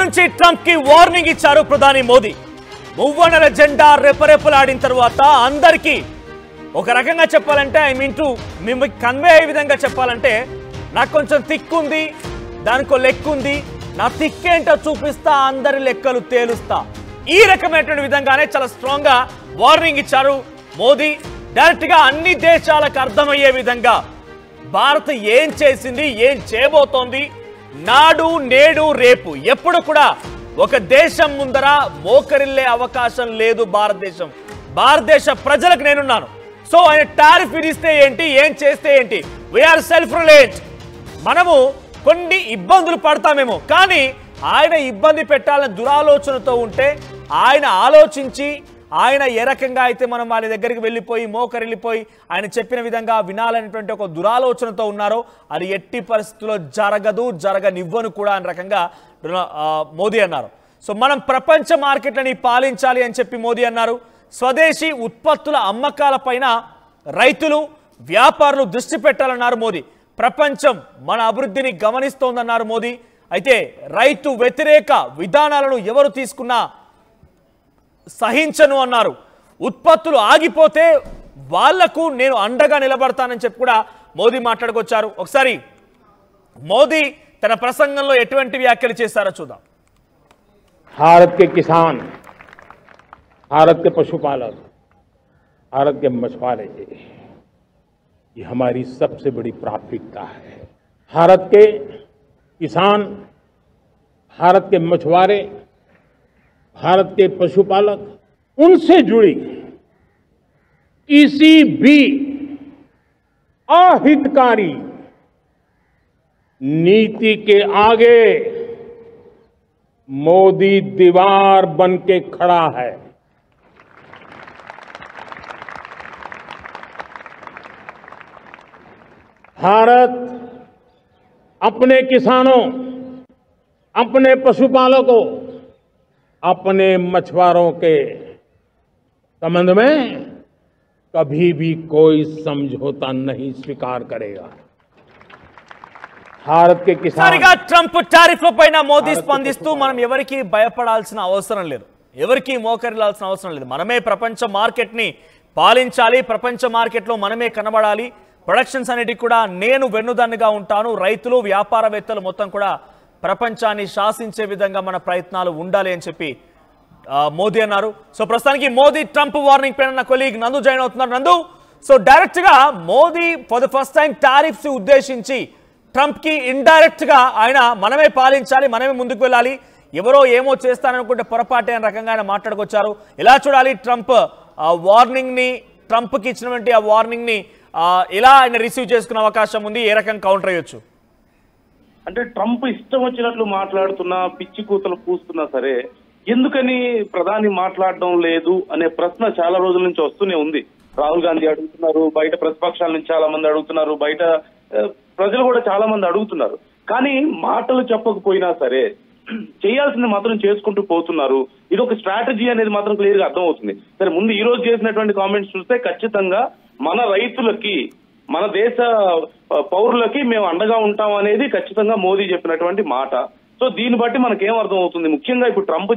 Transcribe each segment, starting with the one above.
నుంచి ట్రంప్ కి వార్నింగ్ ఇచ్చారు ప్రధాని మోదీ. మువ్వన్నెల జెండా రెపరెపలాడిన తర్వాత అందరికీ ఒక రకంగా చెప్పాలంటే మిమ్మల్ని కన్వే అయ్యే విధంగా చెప్పాలంటే నాకు కొంచెం తిక్కుంది, దానికో లెక్కుంది, నా తిక్కేంటో చూపిస్తా, అందరి లెక్కలు తేలుస్తా, ఈ రకమైనటువంటి విధంగానే చాలా స్ట్రాంగ్ గా వార్నింగ్ ఇచ్చారు మోదీ. డైరెక్ట్ గా అన్ని దేశాలకు అర్థమయ్యే విధంగా భారత్ ఏం చేసింది, ఏం చేయబోతోంది, నాడు నేడు రేపు ఎప్పుడు కూడా ఒక దేశం ముందర మోకరిల్లే అవకాశం లేదు భారతదేశం. భారతదేశ ప్రజలకు నేనున్నాను. సో ఆయన టారిఫ్ విధిస్తే ఏంటి, ఏం చేస్తే ఏంటి, వీఆర్ సెల్ఫ్ రిలయెంట్. మనము కొన్ని ఇబ్బందులు పడతామేమో, కానీ ఆయన ఇబ్బంది పెట్టాలని దురాలోచనతో ఉంటే ఆయన ఆలోచించి ఆయన ఏ రకంగా అయితే మనం వాళ్ళ దగ్గరికి వెళ్ళిపోయి మోకరిల్లిపోయి ఆయన చెప్పిన విధంగా వినాలనేటువంటి ఒక దురాలోచనతో ఉన్నారో అది ఎట్టి పరిస్థితుల్లో జరగదు, జరగనివ్వను కూడా అనే రకంగా మోదీ అన్నారు. సో మనం ప్రపంచ మార్కెట్లని పాలించాలి అని చెప్పి మోదీ అన్నారు. స్వదేశీ ఉత్పత్తుల అమ్మకాల పైన రైతులు వ్యాపారులు దృష్టి పెట్టాలన్నారు మోదీ. ప్రపంచం మన అభివృద్ధిని గమనిస్తోందన్నారు మోదీ. అయితే రైతు వ్యతిరేక విధానాలను ఎవరు తీసుకున్నా సహించను అన్నారు. ఉత్పత్తులు ఆగిపోతే వాళ్లకు నేను అండగా నిలబడతానని చెప్పి కూడా మోదీ మాట్లాడుకొచ్చారు. ఒకసారి మోదీ తన ప్రసంగంలో ఎటువంటి వ్యాఖ్యలు చేశారో చూద్దాం. भारत के किसान, भारत के पशुपालक, भारत के मछुआरे, ये हमारी सबसे बड़ी प्राथमिकता है. भारत के किसान, भारत के मछुआरे, भारत के पशुपालक, उनसे जुड़ी किसी भी अहितकारी नीति के आगे मोदी दीवार बन के खड़ा है. भारत अपने किसानों, अपने पशुपालकों, अपने मछुआरों के संबंध में कभी भी कोई समझौता नहीं स्वीकार करेगा. भारत के किसान ట్రంప్ టారిఫ్ల పైన మోదీ స్పందిస్తూ మనం ఎవరికి భయపడాల్సిన అవసరం లేదు, ఎవరికి మోకరిల్లాల్సిన అవసరం లేదు. మనమే ప్రపంచ మార్కెట్ ని పాలించాలి, ప్రపంచ మార్కెట్ లో మనమే కనబడాలి. ప్రొడక్షన్స్ అన్నిటికీ కూడా నేను వెన్నుదన్నుగా ఉంటాను. రైతులు వ్యాపారవేత్తలు మొత్తం కూడా ప్రపంచాన్ని శాసించే విధంగా మన ప్రయత్నాలు ఉండాలి అని చెప్పి మోదీ అన్నారు. సో ప్రస్తుతానికి మోదీ ట్రంప్ వార్నింగ్ పైన నా కొలీగ్ నందు జాయిన్ అవుతున్నారు. నందు, సో డైరెక్ట్ గా Modi for the first time tariffs ఉద్దేశించి ట్రంప్ కి ఇండైరెక్ట్ గా ఆయన మనమే పాలించాలి, మనమే ముందుకు వెళ్ళాలి, ఎవరో ఏమో చేస్తారనుకుంటే పొరపాటే అనే రకంగా ఆయన మాట్లాడుకొచ్చారు. ఎలా చూడాలి ట్రంప్ వార్నింగ్ ని, ట్రంప్ కి ఇచ్చినటువంటి ఆ వార్నింగ్ ని ఎలా ఆయన రిసీవ్ చేసుకునే అవకాశం ఉంది, ఏ రకంగా కౌంటర్ అయ్యొచ్చు? అంటే ట్రంప్ ఇష్టం వచ్చినట్లు మాట్లాడుతున్నా, పిచ్చి కూతలు పూస్తున్నా సరే ఎందుకని ప్రధాని మాట్లాడడం లేదు అనే ప్రశ్న చాలా రోజుల నుంచి వస్తూనే ఉంది. రాహుల్ గాంధీ అడుగుతున్నారు, బయట ప్రతిపక్షాల నుంచి చాలా మంది అడుగుతున్నారు, బయట ప్రజలు కూడా చాలా మంది అడుగుతున్నారు. కానీ మాటలు చెప్పకపోయినా సరే చేయాల్సింది మాత్రం చేసుకుంటూ పోతున్నారు. ఇది ఒక స్ట్రాటజీ అనేది మాత్రం క్లియర్ గా అర్థమవుతుంది. సరే, ముందు ఈ రోజు చేసినటువంటి కామెంట్స్ చూస్తే ఖచ్చితంగా మన రైతులకి, మన దేశ పౌరులకి మేము అండగా ఉంటాం అనేది ఖచ్చితంగా మోదీ చెప్పినటువంటి మాట. సో దీన్ని బట్టి మనకేం అర్థం అవుతుంది, ముఖ్యంగా ఇప్పుడు ట్రంప్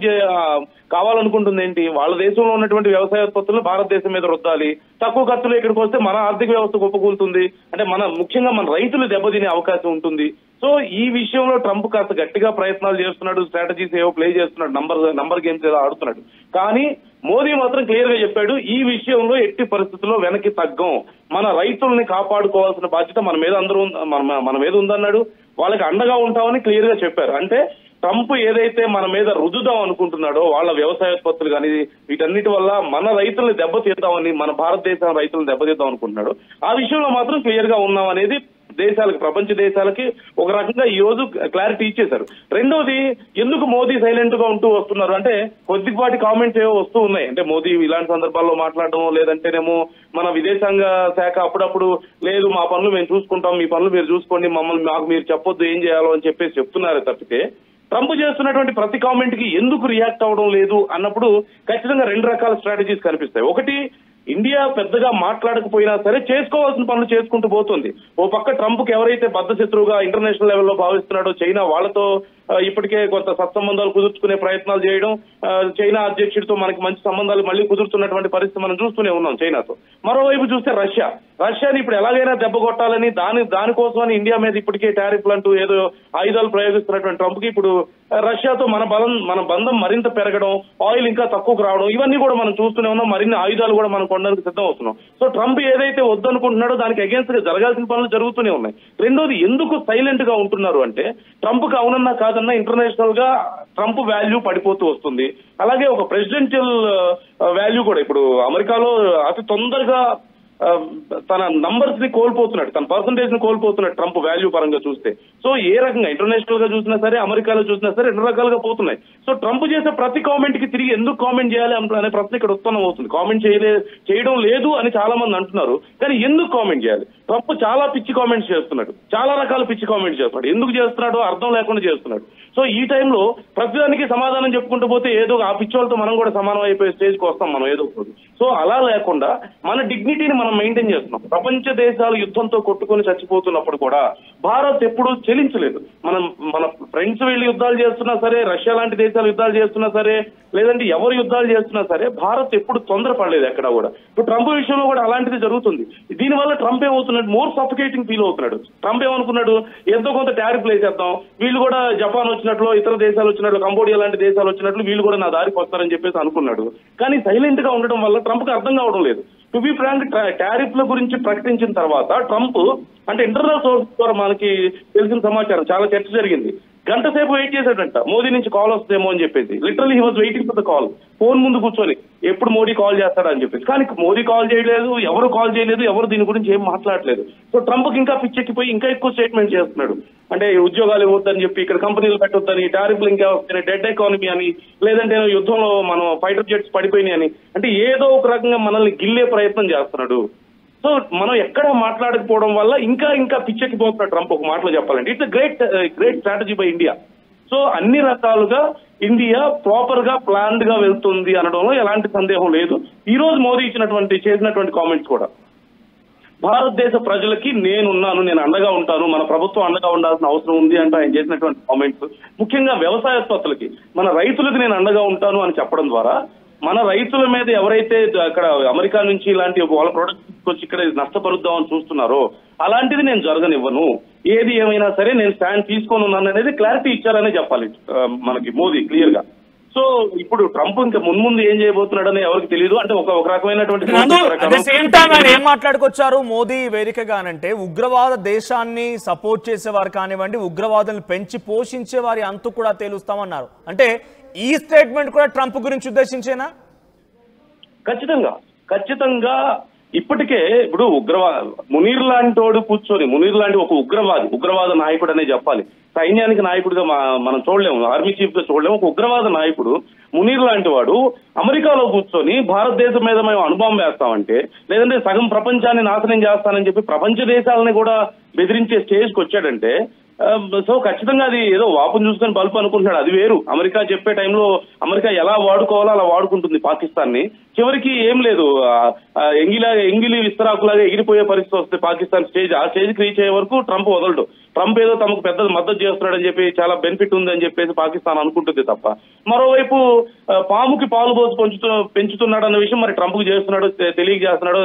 కావాలనుకుంటుంది ఏంటి, వాళ్ళ దేశంలో ఉన్నటువంటి వ్యవసాయ ఉత్పత్తులను భారతదేశం మీద రుద్దాలి, తక్కువ ఖర్చులో ఇక్కడికి వస్తే మన ఆర్థిక వ్యవస్థ కుప్పకూలుతుంది, అంటే ముఖ్యంగా మన రైతులు దెబ్బతినే అవకాశం ఉంటుంది. సో ఈ విషయంలో ట్రంప్ కాస్త గట్టిగా ప్రయత్నాలు చేస్తున్నాడు, స్ట్రాటజీస్ ఏవో ప్లే చేస్తున్నాడు, నంబర్ గేమ్స్ ఏదో ఆడుతున్నాడు. కానీ మోదీ మాత్రం క్లియర్ గా చెప్పాడు, ఈ విషయంలో ఎట్టి పరిస్థితుల్లో వెనక్కి తగ్గం, మన రైతుల్ని కాపాడుకోవాల్సిన బాధ్యత మన మీద ఉందన్నాడు. వాళ్ళకి అండగా ఉంటామని క్లియర్ గా చెప్పారు. అంటే ట్రంప్ ఏదైతే మన మీద రుద్దుదాం అనుకుంటున్నాడో వాళ్ళ వ్యవసాయ ఉత్పత్తులు కానీ వీటన్నిటి వల్ల మన రైతుల్ని దెబ్బతీద్దామని, మన భారతదేశం రైతులను దెబ్బతీద్దాం అనుకుంటున్నాడు. ఆ విషయంలో మాత్రం క్లియర్ గా ఉన్నాం అనేది దేశాలకు, ప్రపంచ దేశాలకి ఒక రకంగా ఈ రోజు క్లారిటీ ఇచ్చేశారు. రెండోది, ఎందుకు మోదీ సైలెంట్ గా ఉంటూ వస్తున్నారు అంటే కొద్దిపాటి కామెంట్స్ ఏవో వస్తూ ఉన్నాయి. అంటే మోదీ ఇలాంటి సందర్భాల్లో మాట్లాడడం, లేదంటేనేమో మన విదేశాంగ శాఖ అప్పుడప్పుడు లేదు మా పనులు మేము చూసుకుంటాం, మీ పనులు మీరు చూసుకోండి, మాకు మీరు చెప్పొద్దు ఏం చేయాలో అని చెప్పేసి చెప్తున్నారే తప్పితే ట్రంప్ చేస్తున్నటువంటి ప్రతి కామెంట్ కి ఎందుకు రియాక్ట్ అవ్వడం లేదు అన్నప్పుడు ఖచ్చితంగా రెండు రకాల స్ట్రాటజీస్ కనిపిస్తాయి. ఒకటి, ఇండియా పెద్దగా మాట్లాడకపోయినా సరే చేసుకోవాల్సిన పనులు చేసుకుంటూ పోతుంది. ఓ పక్క ట్రంప్ కి ఎవరైతే బద్ధ శత్రువుగా ఇంటర్నేషనల్ లెవెల్లో భావిస్తున్నాడో చైనా, వాళ్ళతో ఇప్పటికే కొంత సత్సంబంధాలు కుదుర్చుకునే ప్రయత్నాలు చేయడం, చైనా అధ్యక్షుడితో మనకి మంచి సంబంధాలు మళ్ళీ కుదురుతున్నటువంటి పరిస్థితి మనం చూస్తూనే ఉన్నాం చైనాతో. మరోవైపు చూస్తే రష్యాని ఇప్పుడు ఎలాగైనా దెబ్బ కొట్టాలని దానికోసమని ఇండియా మీద ఇప్పటికే టారిఫ్లు అంటూ ఏదో ఆయుధాలు ప్రయోగిస్తున్నటువంటి ట్రంప్ కి ఇప్పుడు రష్యాతో మన బంధం మరింత పెరగడం, ఆయిల్ ఇంకా తక్కువకు రావడం, ఇవన్నీ కూడా మనం చూస్తూనే ఉన్నాం. మరిన్ని ఆయుధాలు కూడా మనం కొనడానికి సిద్ధం అవుతున్నాం. సో ట్రంప్ ఏదైతే వద్దనుకుంటున్నాడో దానికి అగేన్స్ట్ గా జరగాల్సిన పనులు జరుగుతూనే ఉన్నాయి. రెండోది, ఎందుకు సైలెంట్ గా ఉంటున్నారు అంటే ట్రంప్ కి అవునన్నా కాదన్నా ఇంటర్నేషనల్ గా ట్రంప్ వాల్యూ పడిపోతూ వస్తుంది. అలాగే ఒక ప్రెసిడెన్షియల్ వాల్యూ కూడా ఇప్పుడు అమెరికాలో అతి తొందరగా తన నంబర్స్ ని కోల్పోతున్నాడు, తన పర్సంటేజ్ ని కోల్పోతున్నాడు ట్రంప్ వాల్యూ పరంగా చూస్తే. సో ఏ రకంగా ఇంటర్నేషనల్ గా చూసినా సరే, అమెరికాలో చూసినా సరే రెండు రకాలుగా పోతున్నాయి. సో ట్రంప్ చేసే ప్రతి కామెంట్ కి తిరిగి ఎందుకు కామెంట్ చేయాలి అనే ప్రశ్న ఇక్కడ ఉత్పన్నం అవుతుంది. కామెంట్ చేయడం లేదు అని చాలా మంది అంటున్నారు, కానీ ఎందుకు కామెంట్ చేయాలి? ట్రంప్ చాలా పిచ్చి కామెంట్స్ చేస్తున్నాడు, చాలా రకాల పిచ్చి కామెంట్స్ చేస్తున్నాడు. ఎందుకు చేస్తున్నాడో అర్థం లేకుండా చేస్తున్నాడు. సో ఈ టైంలో ప్రతిదానికి సమాధానం చెప్పుకుంటూ పోతే ఏదో ఆ పిచ్చోళ్ళతో మనం కూడా సమానం అయిపోయే స్టేజ్కి వస్తాం మనం ఏదో ఒకటి. సో అలా లేకుండా మన డిగ్నిటీని మనం మెయింటైన్ చేస్తున్నాం. ప్రపంచ దేశాలు యుద్ధంతో కొట్టుకొని చచ్చిపోతున్నప్పుడు కూడా భారత్ ఎప్పుడూ చెలించలేదు. మన ఫ్రెండ్స్ వీళ్ళు యుద్ధాలు చేస్తున్నా సరే, రష్యా లాంటి దేశాలు యుద్ధాలు చేస్తున్నా సరే, లేదంటే ఎవరు యుద్ధాలు చేస్తున్నా సరే భారత్ ఎప్పుడు తొందరపడలేదు ఎక్కడ కూడా. ఇప్పుడు ట్రంప్ విషయంలో కూడా అలాంటిది జరుగుతుంది. దీనివల్ల ట్రంప్ ఏమవుతున్నాడు, మోర్ సఫికేటింగ్ ఫీల్ అవుతున్నాడు. ట్రంప్ ఏమనుకున్నాడు, ఎంతో కొంత టారిఫ్లు వేసేద్దాం, వీళ్ళు కూడా జపాన్ వచ్చినట్లు, ఇతర దేశాలు వచ్చినట్లు, కంబోడియా లాంటి దేశాలు వచ్చినట్లు వీళ్ళు కూడా నా దారికి వస్తారని చెప్పేసి అనుకున్నాడు. కానీ సైలెంట్ గా ఉండడం వల్ల ట్రంప్ కి అర్థం కావడం లేదు. టు బి ఫ్రాంక్, టారిఫ్ల గురించి ప్రకటించిన తర్వాత ట్రంప్ అంటే ఇంటర్నల్ సోర్స్ ద్వారా మనకి తెలిసిన సమాచారం చాలా చర్చ జరిగింది. గంట సేపు వెయిట్ చేశాడంట మోదీ నుంచి కాల్ వస్తుందేమో అని చెప్పేసి. Literally he was waiting for the call. Phone ముందు కూర్చొని ఎప్పుడు మోడీ కాల్ చేస్తాడని చెప్పేసి. కానీ మోదీ కాల్ చేయలేదు, ఎవరు కాల్ చేయలేదు, ఎవరు దీని గురించి ఏం మాట్లాడలేదు. సో ట్రంప్ ఇంకా పిచ్చెక్కిపోయి ఇంకా ఎక్కువ స్టేట్మెంట్ చేస్తున్నాడు. అంటే ఉద్యోగాలు ఇవ్వద్దని చెప్పి, ఇక్కడ కంపెనీలు పెట్టొద్దని, టారిఫ్లు ఇంకా వస్తున్నాయి, డెడ్ ఎకానమీ అని, లేదంటే యుద్ధంలో మనం ఫైటర్ జెట్స్ పడిపోయినాయి అని, అంటే ఏదో ఒక రకంగా మనల్ని గిల్లే ప్రయత్నం చేస్తున్నాడు. సో మనం ఎక్కడ మాట్లాడకపోవడం వల్ల ఇంకా ఇంకా పిచ్చెక్కిపోతున్నాడు ట్రంప్. ఒక మాటలో చెప్పాలంటే it's great strategy by India. So అన్ని రకాలుగా ఇండియా ప్రాపర్ గా ప్లాన్డ్ గా వెళ్తుంది అనడంలో ఎలాంటి సందేహం లేదు. ఈ రోజు మోదీ చేసినటువంటి కామెంట్స్ కూడా భారతదేశ ప్రజలకి నేనున్నాను, నేను అండగా ఉంటాను, మన ప్రభుత్వం అండగా ఉండాల్సిన అవసరం ఉంది అంటూ ఆయన చేసినటువంటి కామెంట్స్, ముఖ్యంగా వ్యవసాయోత్పత్తులకి, మన రైతులకు నేను అండగా ఉంటాను అని చెప్పడం ద్వారా మన రైతుల మీద ఎవరైతే అక్కడ అమెరికా నుంచి ఇలాంటి వాళ్ళ ప్రొడక్ట్స్ తీసుకొచ్చి ఇక్కడ నష్టపరుద్దామని చూస్తున్నారో అలాంటిది నేను జరగనివ్వను, ఏది ఏమైనా సరే నేను స్టాండ్ తీసుకొని ఉన్నాను అనేది క్లారిటీ ఇచ్చారనే చెప్పాలి మనకి మోదీ క్లియర్ గా. సో ఇప్పుడు ట్రంప్ ఇంకా ముందు ఏం చేయబోతున్నాడని ఎవరికి తెలియదు. అంటే ఒక రకమైనటువంటి ఏం మాట్లాడుకొచ్చారు మోదీ వేదికగానంటే, ఉగ్రవాద దేశాన్ని సపోర్ట్ చేసేవారు కానివ్వండి, ఉగ్రవాదులను పెంచి పోషించే వారి అంతు కూడా తేలుస్తామన్నారు. అంటే ఈ స్టేట్మెంట్ కూడా ట్రంప్ గురించి ఉద్దేశించేనా? ఖచ్చితంగా ఇప్పటికే ఇప్పుడు మునీర్ లాంటి వాడు కూర్చొని, మునీర్ లాంటి ఒక ఉగ్రవాద నాయకుడు అనే చెప్పాలి, సైన్యానికి నాయకుడిగా మనం చూడలేము, ఆర్మీ చీఫ్ గా చూడలేము, ఒక ఉగ్రవాద నాయకుడు మునీర్ లాంటి వాడు అమెరికాలో కూర్చొని భారతదేశం మీద మేము అణుబాంబు వేస్తామంటే, లేదంటే సగం ప్రపంచాన్ని నాశనం చేస్తానని చెప్పి ప్రపంచ దేశాలని కూడా బెదిరించే స్టేజ్కి వచ్చాడంటే, సో ఖచ్చితంగా అది ఏదో వాపును చూసుకొని బల్బు అనుకుంటున్నాడు. అది వేరు. అమెరికా చెప్పే టైంలో అమెరికా ఎలా వాడుకోవాలో అలా వాడుకుంటుంది పాకిస్తాన్ ని. చివరికి ఏం లేదు, ఎంగిలి విస్తరాకులాగా ఎగిరిపోయే పరిస్థితి వస్తే పాకిస్తాన్ ఆ స్టేజ్కి రీచ్ అయ్యే వరకు ట్రంప్ వదలడు. ట్రంప్ ఏదో తమకు పెద్ద మద్దతు చేస్తున్నాడని చెప్పి, చాలా బెనిఫిట్ ఉందని చెప్పేసి పాకిస్తాన్ అనుకుంటుంది తప్ప, మరోవైపు పాముకి పాలు పోసి పెంచుతున్నాడు అన్న విషయం మరి ట్రంప్ చేస్తున్నాడో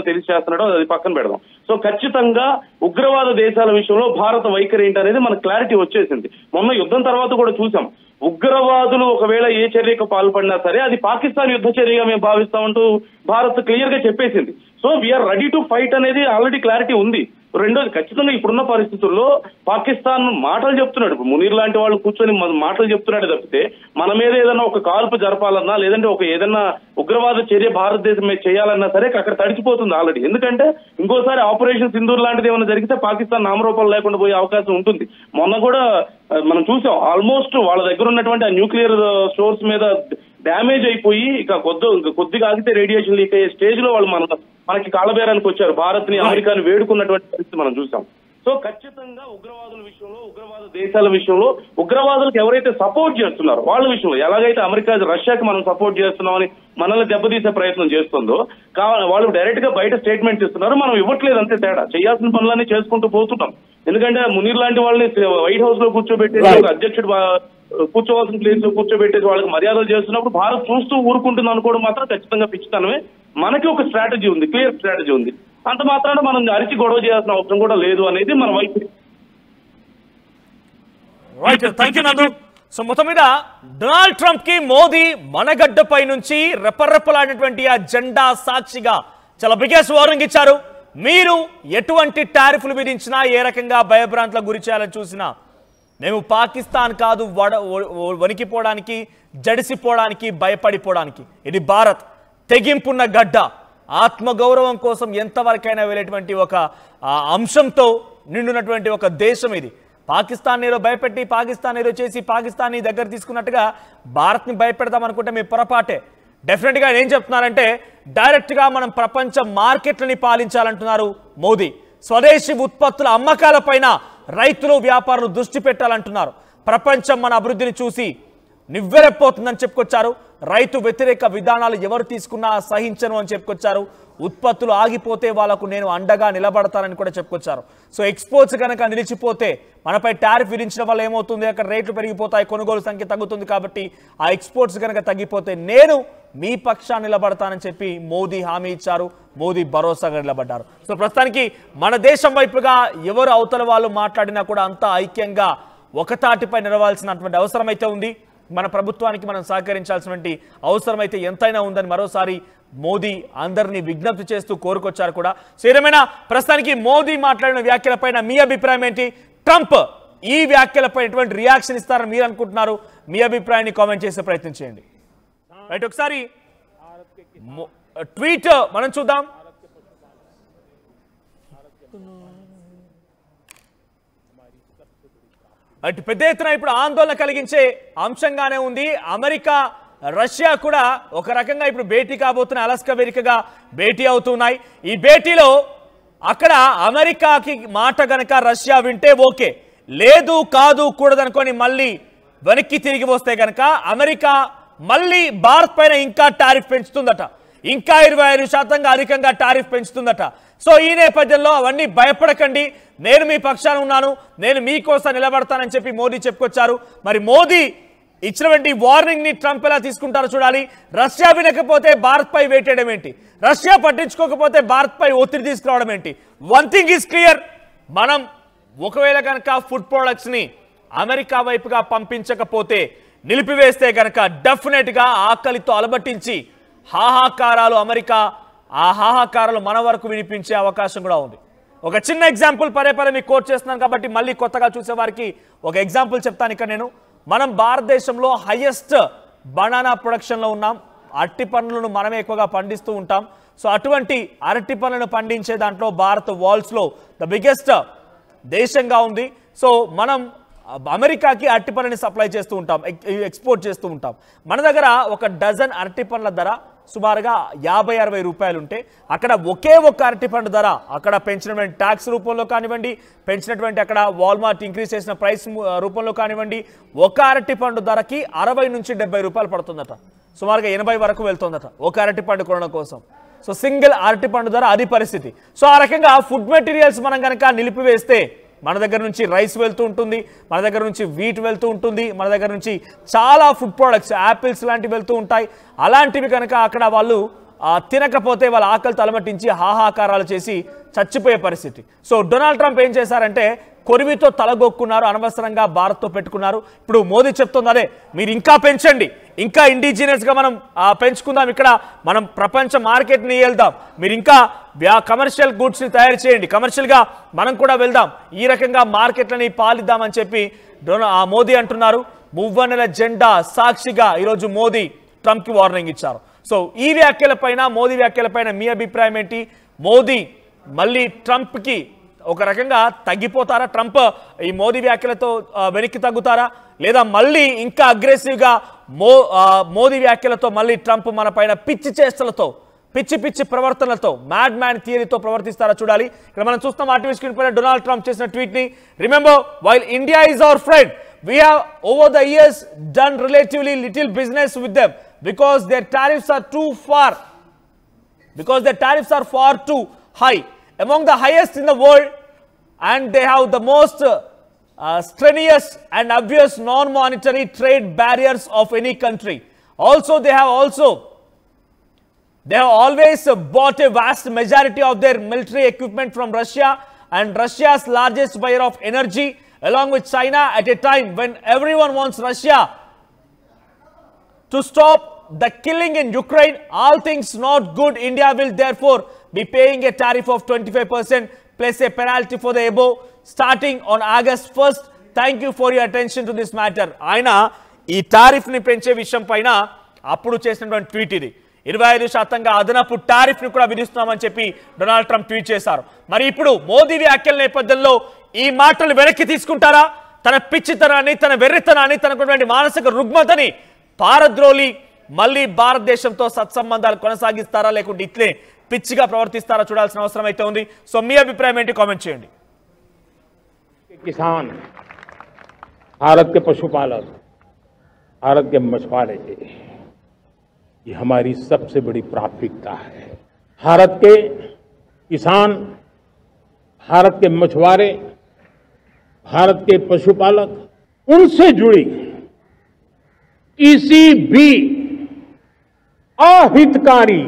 తెలిసి చేస్తున్నాడో అది పక్కన పెడదాం. సో ఖచ్చితంగా ఉగ్రవాద దేశాల విషయంలో భారత వైఖరి ఏంటనేది మనకు క్లారిటీ వచ్చేసింది. మొన్న యుద్ధం తర్వాత కూడా చూసాం, ఉగ్రవాదులు ఒకవేళ ఏ చర్యకు పాల్పడినా సరే అది పాకిస్తాన్ యుద్ధ చర్యగా మేము భావిస్తామంటూ భారత్ క్లియర్ గా చెప్పేసింది. So we are ready to fight అనేది ఆల్రెడీ క్లారిటీ ఉంది. రెండోది, ఖచ్చితంగా ఇప్పుడున్న పరిస్థితుల్లో పాకిస్తాన్ మాటలు చెప్తున్నాడు. ఇప్పుడు మునీర్ లాంటి వాళ్ళు కూర్చొని మాటలు చెప్తున్నాడు తప్పితే మన మీద ఏదైనా ఒక కాల్పు జరపాలన్నా, లేదంటే ఒక ఏదైనా ఉగ్రవాద చర్య భారతదేశం మీద చేయాలన్నా సరే అక్కడ తడిచిపోతుంది ఆల్రెడీ. ఎందుకంటే ఇంకోసారి ఆపరేషన్ సింధూర్ లాంటిది ఏమైనా జరిగితే పాకిస్తాన్ నామరూపాలు లేకుండా పోయే అవకాశం ఉంటుంది. మొన్న కూడా మనం చూసాం, ఆల్మోస్ట్ వాళ్ళ దగ్గర ఉన్నటువంటి ఆ న్యూక్లియర్ స్టోర్స్ మీద డ్యామేజ్ అయిపోయి ఇక కొద్దిగా ఆగితే రేడియేషన్ లీక్ అయ్యే స్టేజ్ లో వాళ్ళు మనకి కాళ్ళబేరానికి వచ్చారు. భారత్ ని, అమెరికాని వేడుకున్నటువంటి పరిస్థితి మనం చూసాం. సో ఖచ్చితంగా ఉగ్రవాదుల విషయంలో, ఉగ్రవాద దేశాల విషయంలో, ఉగ్రవాదులకు ఎవరైతే సపోర్ట్ చేస్తున్నారో వాళ్ళ విషయంలో, ఎలాగైతే అమెరికా రష్యాకి మనం సపోర్ట్ చేస్తున్నామని మనల్ని దెబ్బతీసే ప్రయత్నం చేస్తుందో, వాళ్ళు డైరెక్ట్ గా బయట స్టేట్మెంట్స్ ఇస్తున్నారు, మనం ఇవ్వట్లేదు అంతే తేడా. చేయాల్సిన పనులన్నీ చేసుకుంటూ పోతున్నాం. ఎందుకంటే మునీర్ లాంటి వాళ్ళని వైట్ హౌస్ లో కూర్చోబెట్టి అధ్యక్షుడు కూర్చోవాల్సిన ప్లేస్ లో కూర్చోబెట్టేసి వాళ్ళకి మర్యాదలు చేస్తున్నప్పుడు భారత్ చూస్తూ ఊరుకుంటుంది అనుకోవడం మాత్రం ఖచ్చితంగా పిచ్చితనమే. మనకి ఒక స్ట్రాటజీ ఉంది, క్లియర్ స్ట్రాటజీ ఉంది. అంత మాత్రాన మనం అరిచి గొడవ చేయాల్సిన అవసరం కూడా లేదు అనేది మన వైఖరి. రైట్, థ్యాంక్ యూ నందు. సో మొత్తం మీద డొనాల్డ్ ట్రంప్ కి మోదీ మనగడ్డపై నుంచి రెపరెపలాడినటువంటి ఆ జెండా సాక్షిగా చాలా బిగ్గెస్ట్ వార్నింగ్ ఇచ్చారు. మీరు ఎటువంటి టారిఫ్లు విధించినా, ఏ రకంగా భయభ్రాంతులకు గురి చేయాలని చూసినా మేము పాకిస్తాన్ కాదు వణికిపోవడానికి, జడిసిపోవడానికి, భయపడిపోవడానికి. ఇది భారత్ తెగింపున్న గడ్డ. ఆత్మగౌరవం కోసం ఎంతవరకైనా వెళ్ళేటువంటి ఒక అంశంతో నిండున్నటువంటి ఒక దేశం ఇది. పాకిస్తాన్ ఏదో భయపెట్టి, పాకిస్తాన్ ఏదో చేసి, పాకిస్తాన్ని దగ్గర తీసుకున్నట్టుగా భారత్ని భయపెడదాం అనుకుంటే మీ పొరపాటే. డెఫినెట్గా ఏం చెప్తున్నారంటే డైరెక్ట్గా మనం ప్రపంచ మార్కెట్లని పాలించాలంటున్నారు మోదీ. స్వదేశీ ఉత్పత్తుల అమ్మకాల పైన రైతులు, వ్యాపారులు దృష్టి పెట్టాలంటున్నారు. ప్రపంచం మన అభివృద్ధిని చూసి నివ్వెరపోతుందని చెప్పుకొచ్చారు. రైతు వ్యతిరేక విధానాలు ఎవరు తీసుకున్నా సహించను అని చెప్పుకొచ్చారు. ఉత్పత్తులు ఆగిపోతే వాళ్ళకు నేను అండగా నిలబడతానని కూడా చెప్పుకొచ్చారు. సో ఎక్స్పోర్ట్స్ కనుక నిలిచిపోతే మనపై టారిఫ్ విధించడం వల్ల ఏమవుతుంది, అక్కడ రేట్లు పెరిగిపోతాయి, కొనుగోలు సంఖ్య తగ్గుతుంది. కాబట్టి ఆ ఎక్స్పోర్ట్స్ కనుక తగ్గిపోతే నేను మీ పక్షాన్ని నిలబడతానని చెప్పి మోదీ హామీ ఇచ్చారు. మోదీ భరోసాగా నిలబడ్డారు. సో ప్రస్తుతానికి మన దేశం వైపుగా ఎవరు అవతల వాళ్ళు మాట్లాడినా కూడా అంతా ఐక్యంగా ఒకతాటిపై నిలవాల్సినటువంటి అవసరం అయితే ఉంది. మన ప్రభుత్వానికి మనం సహకరించాల్సినటువంటి అవసరం అయితే ఎంతైనా ఉందని మరోసారి మోదీ అందరినీ విజ్ఞప్తి చేస్తూ కోరుకొచ్చారు కూడా. సో ఏమైనా ప్రస్తుతానికి మోదీ మాట్లాడిన వ్యాఖ్యలపైన మీ అభిప్రాయం ఏంటి? ట్రంప్ ఈ వ్యాఖ్యలపై ఎటువంటి రియాక్షన్ ఇస్తారని మీరు అనుకుంటున్నారు? మీ అభిప్రాయాన్ని కామెంట్ చేసే ప్రయత్నం చేయండి. రైట్, ఒకసారి ట్వీట్ మనం చూద్దాం. అటు పెద్ద ఎత్తున ఇప్పుడు ఆందోళన కలిగించే అంశంగానే ఉంది. అమెరికా, రష్యా కూడా ఒక రకంగా ఇప్పుడు భేటీ కాబోతున్న అలస్కా వేదికగా భేటీ అవుతున్నాయి. ఈ భేటీలో అక్కడ అమెరికాకి మాట గనక రష్యా వింటే ఓకే, లేదు కాదు కూడదనుకొని మళ్ళీ వెనక్కి తిరిగి వస్తే గనక అమెరికా మళ్ళీ భారత్ పైన ఇంకా టారిఫ్ పెంచుతుందట, ఇంకా 25% అధికంగా టారిఫ్ పెంచుతుందట. సో ఈ నేపథ్యంలో అవన్నీ భయపడకండి, నేను మీ పక్షాన ఉన్నాను, నేను మీకోసం నిలబడతానని చెప్పి మోదీ చెప్పుకొచ్చారు. మరి మోదీ ఇచ్చినటువంటి వార్నింగ్ ని ట్రంప్ ఎలా తీసుకుంటారో చూడాలి. రష్యా వినకపోతే భారత్ పై వేటేయడం ఏంటి, రష్యా పట్టించుకోకపోతే భారత్ పై ఒత్తిడి తీసుకురావడం ఏంటి? వన్ థింగ్ ఈజ్ క్లియర్, మనం ఒకవేళ కనుక ఫుడ్ ప్రొడక్ట్స్ ని అమెరికా వైపుగా పంపించకపోతే, నిలిపివేస్తే కనుక డెఫినెట్ గా ఆకలితో అలబట్టించి హాహాకారాలు అమెరికా, ఆ హాహాకారాలు మన వరకు వినిపించే అవకాశం కూడా ఉంది. ఒక చిన్న ఎగ్జాంపుల్ పదే మీకు కోట్ చేస్తున్నాను కాబట్టి మళ్ళీ కొత్తగా చూసే వారికి ఒక ఎగ్జాంపుల్ చెప్తాను. ఇక్కడ నేను, మనం భారతదేశంలో హైయెస్ట్ బనానా ప్రొడక్షన్లో ఉన్నాం. అరటి పండ్లను మనమే ఎక్కువగా పండిస్తూ ఉంటాం. సో అటువంటి అరటి పండ్లను పండించే దాంట్లో భారత్ వరల్డ్స్లో ద బిగ్గెస్ట్ దేశంగా ఉంది. సో మనం అమెరికాకి అరటి పండ్లని సప్లై చేస్తూ ఉంటాం, ఎక్స్పోర్ట్ చేస్తూ ఉంటాం. మన దగ్గర ఒక డజన్ అరటి పండ్ల ధర సుమారుగా 50-60 రూపాయలు ఉంటే, అక్కడ ఒకే ఒక్క అరటి పండు ధర అక్కడ పెంచినటువంటి ట్యాక్స్ రూపంలో కానివ్వండి, పెంచినటువంటి అక్కడ వాల్మార్ట్ ఇంక్రీజ్ చేసిన ప్రైస్ రూపంలో కానివ్వండి, ఒక అరటి పండు ధరకి 60 నుంచి 70 రూపాయలు పడుతుందట, సుమారుగా 80 వరకు వెళ్తుందట ఒక అరటి పండు కొనడం కోసం. సో సింగిల్ అరటి పండు ధర అది పరిస్థితి. సో ఆ రకంగా ఫుడ్ మెటీరియల్స్ మనం కనుక నిలిపివేస్తే మన దగ్గర నుంచి రైస్ వెళ్తూ ఉంటుంది, మన దగ్గర నుంచి వీట్ వెళ్తూ ఉంటుంది, మన దగ్గర నుంచి చాలా ఫుడ్ ప్రోడక్ట్స్, యాపిల్స్ లాంటివి వెళ్తూ ఉంటాయి. అలాంటివి కనుక అక్కడ వాళ్ళు తినకపోతే వాళ్ళ ఆకలి తలమట్టించి హాహాకారాలు చేసి చచ్చిపోయే పరిస్థితి. సో డొనాల్డ్ ట్రంప్ ఏం చేశారంటే కొరివితో తలగొక్కున్నారు, అనవసరంగా భారత్తో పెట్టుకున్నారు. ఇప్పుడు మోదీ చెప్తుంది అదే, మీరు ఇంకా పెంచండి, ఇంకా ఇండిజినియస్గా మనం పెంచుకుందాం, ఇక్కడ మనం ప్రపంచ మార్కెట్ని వెళ్దాం, మీరు ఇంకా కమర్షియల్ గూడ్స్ని తయారు చేయండి, కమర్షియల్గా మనం కూడా వెళ్దాం, ఈ రకంగా మార్కెట్లని పాలిద్దామని చెప్పి మోదీ అంటున్నారు. మువ్వన్నెల జెండా సాక్షిగా ఈరోజు మోదీ ట్రంప్కి వార్నింగ్ ఇచ్చారు. సో ఈ వ్యాఖ్యలపైన, మోదీ వ్యాఖ్యలపైన మీ అభిప్రాయం ఏంటి? మోదీ మళ్ళీ ట్రంప్కి ఒక రకంగా తగ్గిపోతారా? ట్రంప్ ఈ మోదీ వ్యాఖ్యలతో వెనక్కి తగ్గుతారా, లేదా మళ్ళీ ఇంకా అగ్రెసివ్గా మోదీ వ్యాఖ్యలతో మళ్ళీ ట్రంప్ మన పైన పిచ్చి చేష్టలతో, పిచ్చి ప్రవర్తనలతో, మ్యాడ్ మ్యాన్ థియరీతో ప్రవర్తిస్తారా చూడాలి. ఇక్కడ మనం చూస్తాం ఆర్టీవీ స్క్రీన్ పైన డొనాల్డ్ ట్రంప్ చేసిన ట్వీట్ ని. Remember, while India is our friend, we have over the years done relatively little business with them because their tariffs are too far too high, among the highest in the world, and they have the most strenuous and obvious non-monetary trade barriers of any country. Also, they have always bought a vast majority of their military equipment from Russia, and Russia's largest buyer of energy, along with China, at a time when everyone wants Russia to stop the killing in Ukraine. All things not good. India will therefore be paying a tariff of 25% plus a penalty for the above starting on August 1st. Thank you for your attention to this matter. ఆయన ఈ tariff ని పెంచే విషయం పైన అప్పుడు చేసినటువంటి tweet ఇది. 25% అదనపు టారిఫ్ ని కూడా విధిస్తున్నామని చెప్పి డొనాల్డ్ ట్రంప్ ట్వీట్ చేశారు. మరి ఇప్పుడు మోదీ వ్యాఖ్యల నేపథ్యంలో ఈ మాటలు వెనక్కి తీసుకుంటారా? తన పిచ్చితనాన్ని, తన వెర్రితనాన్ని, తనకున్నటువంటి మానసిక రుగ్మతని పారద్రోలి మళ్ళీ భారతదేశంతో సత్సంబంధాలు కొనసాగిస్తారా, లేకుంటే ఇట్లే పిచ్చిగా ప్రవర్తిస్తారా చూడాల్సిన అవసరం అయితే ఉంది. సో మీ అభిప్రాయం ఏంటి? కామెంట్ చేయండి. किसान, भारत के पशुपालक, भारत के मछुआरे, ये हमारी सबसे बड़ी प्राथमिकता है. भारत के किसान, भारत के मछुआरे, भारत के पशुपालक, उनसे जुड़ी किसी भी अहितकारी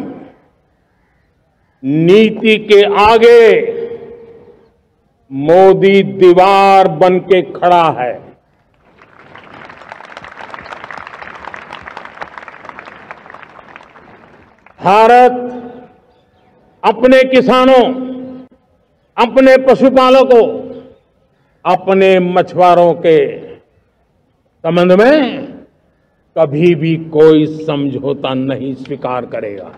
नीति के आगे मोदी दीवार बन के खड़ा है. भारत अपने किसानों, अपने पशुपालकों, अपने मछुआरों के संबंध में कभी भी कोई समझौता नहीं स्वीकार करेगा.